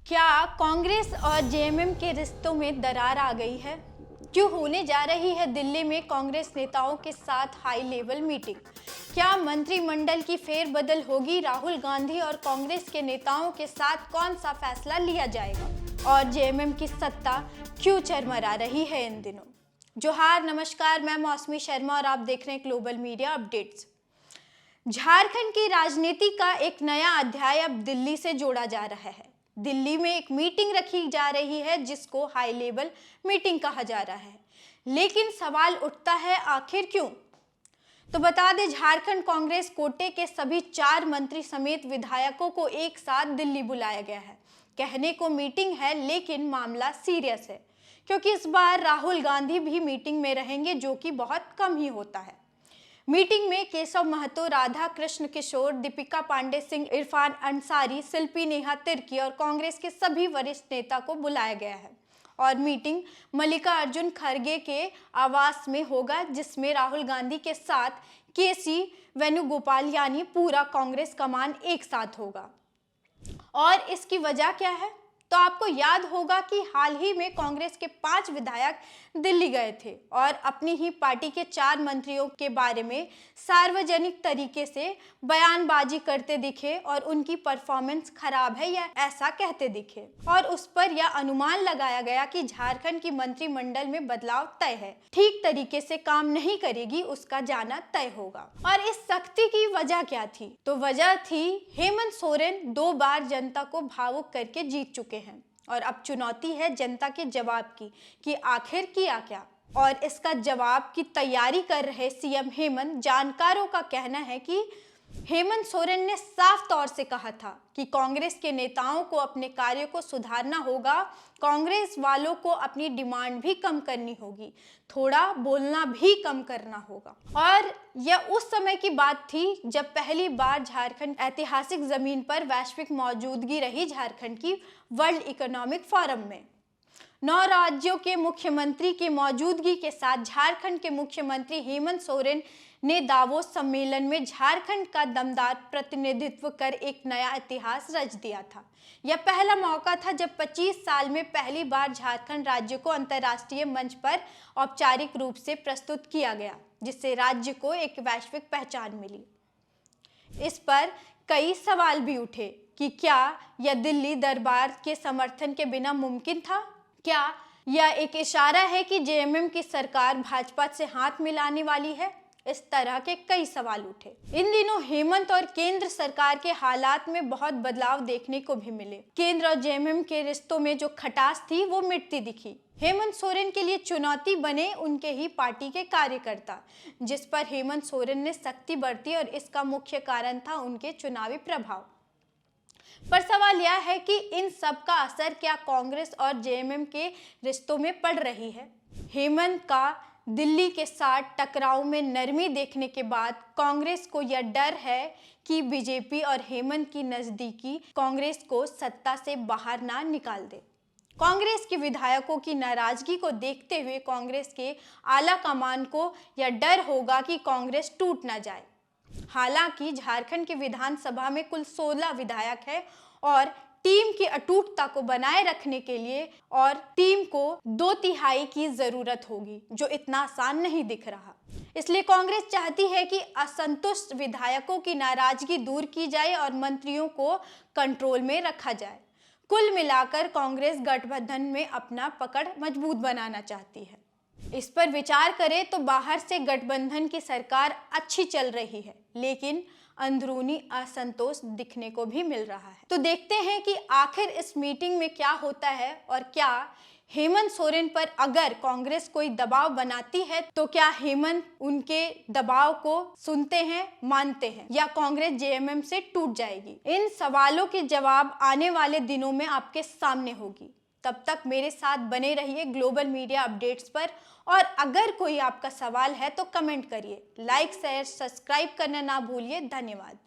क्या कांग्रेस और जेएमएम के रिश्तों में दरार आ गई है? क्यों होने जा रही है दिल्ली में कांग्रेस नेताओं के साथ हाई लेवल मीटिंग? क्या मंत्रिमंडल की फेरबदल होगी? राहुल गांधी और कांग्रेस के नेताओं के साथ कौन सा फैसला लिया जाएगा? और जेएमएम की सत्ता क्यों चरमरा रही है इन दिनों? जोहार, नमस्कार, मैं मौसमी शर्मा और आप देख रहे हैं ग्लोबल मीडिया अपडेट्स। झारखंड की राजनीति का एक नया अध्याय अब दिल्ली से जोड़ा जा रहा है। दिल्ली में एक मीटिंग रखी जा रही है जिसको हाई लेवल मीटिंग कहा जा रहा है, लेकिन सवाल उठता है आखिर क्यों? तो बता दें, झारखंड कांग्रेस कोटे के सभी 4 मंत्री समेत विधायकों को एक साथ दिल्ली बुलाया गया है। कहने को मीटिंग है, लेकिन मामला सीरियस है, क्योंकि इस बार राहुल गांधी भी मीटिंग में रहेंगे, जो कि बहुत कम ही होता है। मीटिंग में केशव महतो, राधा कृष्ण किशोर, दीपिका पांडे सिंह, इरफान अंसारी, शिल्पी नेहा तिर्की और कांग्रेस के सभी वरिष्ठ नेता को बुलाया गया है। और मीटिंग मल्लिकार्जुन खड़गे के आवास में होगा, जिसमें राहुल गांधी के साथ केसी वेणुगोपाल यानी पूरा कांग्रेस कमान एक साथ होगा। और इसकी वजह क्या है? तो आपको याद होगा कि हाल ही में कांग्रेस के 5 विधायक दिल्ली गए थे और अपनी ही पार्टी के 4 मंत्रियों के बारे में सार्वजनिक तरीके से बयानबाजी करते दिखे और उनकी परफॉर्मेंस खराब है या ऐसा कहते दिखे, और उस पर यह अनुमान लगाया गया कि झारखंड की मंत्रिमंडल में बदलाव तय है, ठीक तरीके से काम नहीं करेगी, उसका जाना तय होगा। और इस सख्ती की वजह क्या थी? तो वजह थी हेमंत सोरेन 2 बार जनता को भावुक करके जीत चुके हैं और अब चुनौती है जनता के जवाब की कि आखिर किया क्या। और इसका जवाब की तैयारी कर रहे सीएम हेमंत। जानकारों का कहना है कि हेमंत सोरेन ने साफ तौर से कहा था कि कांग्रेस के नेताओं को अपने कार्य को सुधारना होगा, कांग्रेस वालों को अपनी डिमांड भी कम करनी होगी, थोड़ा बोलना भी कम करना होगा। और यह उस समय की बात थी जब पहली बार झारखंड ऐतिहासिक जमीन पर वैश्विक मौजूदगी रही झारखंड की वर्ल्ड इकोनॉमिक फोरम में। 9 राज्यों के मुख्यमंत्री की मौजूदगी के साथ झारखंड के मुख्यमंत्री हेमंत सोरेन ने दावोस सम्मेलन में झारखंड का दमदार प्रतिनिधित्व कर एक नया इतिहास रच दिया था। यह पहला मौका था जब 25 साल में पहली बार झारखंड राज्य को अंतर्राष्ट्रीय मंच पर औपचारिक रूप से प्रस्तुत किया गया, जिससे राज्य को एक वैश्विक पहचान मिली। इस पर कई सवाल भी उठे कि क्या यह दिल्ली दरबार के समर्थन के बिना मुमकिन था? क्या यह एक इशारा है कि जेएमएम की सरकार भाजपा से हाथ मिलाने वाली है? इस तरह के कई सवाल उठे। इन दिनों हेमंत और केंद्र सरकार के हालात में बहुत बदलाव देखने को भी मिले। केंद्र और जेएमएम के रिश्तों में जो खटास थी वो मिटती दिखी। हेमंत सोरेन के लिए चुनौती बने उनके ही पार्टी के कार्यकर्ता, जिस पर हेमंत सोरेन ने सख्ती बरती, और इसका मुख्य कारण था उनके चुनावी प्रभाव। पर सवाल यह है कि इन सब का असर क्या कांग्रेस और जेएमएम के रिश्तों में पड़ रही है? हेमंत का दिल्ली के साथ टकराव में नरमी देखने के बाद कांग्रेस को यह डर है कि बीजेपी और हेमंत की नजदीकी कांग्रेस को सत्ता से बाहर ना निकाल दे। कांग्रेस के विधायकों की नाराजगी को देखते हुए कांग्रेस के आला कमान को यह डर होगा कि कांग्रेस टूट ना जाए। हालांकि झारखंड के विधानसभा में कुल 16 विधायक है और टीम की अटूटता को बनाए रखने के लिए और टीम को 2/3 की जरूरत होगी, जो इतना आसान नहीं दिख रहा। इसलिए कांग्रेस चाहती है कि असंतुष्ट विधायकों की नाराजगी दूर की जाए और मंत्रियों को कंट्रोल में रखा जाए। कुल मिलाकर कांग्रेस गठबंधन में अपना पकड़ मजबूत बनाना चाहती है। इस पर विचार करें तो बाहर से गठबंधन की सरकार अच्छी चल रही है, लेकिन अंदरूनी असंतोष दिखने को भी मिल रहा है। तो देखते हैं कि आखिर इस मीटिंग में क्या होता है और क्या हेमंत सोरेन पर अगर कांग्रेस कोई दबाव बनाती है तो क्या हेमंत उनके दबाव को सुनते हैं, मानते हैं, या कांग्रेस जेएमएम से टूट जाएगी? इन सवालों के जवाब आने वाले दिनों में आपके सामने होगी। तब तक मेरे साथ बने रहिए ग्लोबल मीडिया अपडेट्स पर, और अगर कोई आपका सवाल है तो कमेंट करिए। लाइक, शेयर, सब्सक्राइब करना ना भूलिए। धन्यवाद।